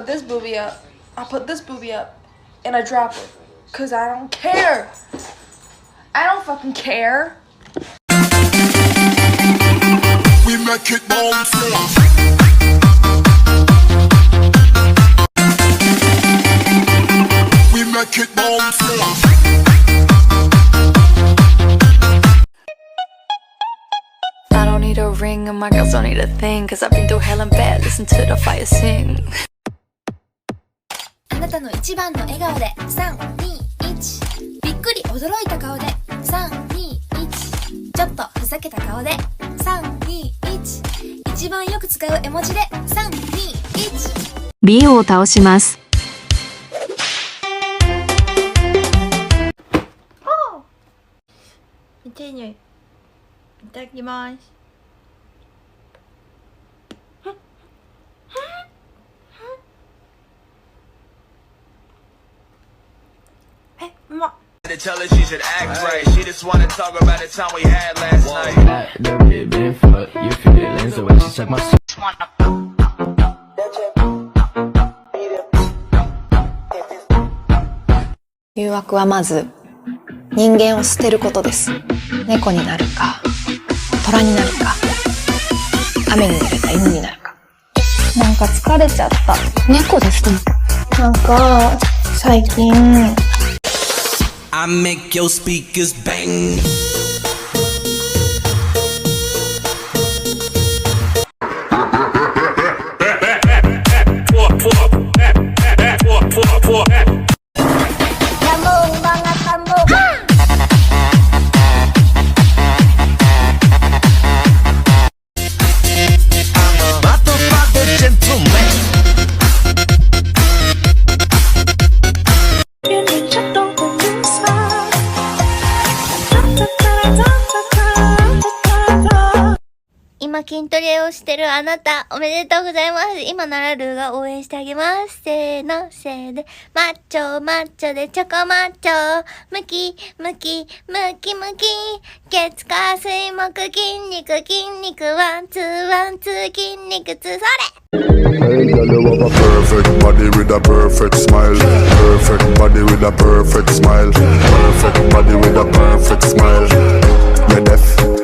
this booby up, I put this booby up, and I drop it. Cause I don't care. I don't fucking care. We make it bounce. We make it bounce. I don't need a ring and my girls don't need a thing, cause I've been through hell and back, listen to the fire sing. あなたの一番の笑顔で321、びっくり驚いた顔で321、ちょっとふざけた顔で321、一番よく使う絵文字で321。 B を倒します。めっちゃいい匂い。いただきます。うまっ。Tell her she should act right. She just wanna talk about the time we had last night. That bitch been fucked. You feelin' the way she suck my. 誘惑はまず人間を捨てることです。猫になるか虎になるか雨に濡れた犬になるか。なんか疲れちゃった。猫ですね。なんか最近I make your speakers bang.今筋トレをしてるあなた、おめでとうございます。今ならルーが応援してあげます。せーの、せーで、マッチョ、マッチョでチョコマッチョ。ムキ、ムキ、ムキムキ。月火水木筋肉、筋肉、ワンツー、ワンツー、筋肉ツー、それHey girl, you have a perfect body with a perfect smile. Perfect body with a perfect smile. Perfect body with a perfect smile. You're deaf.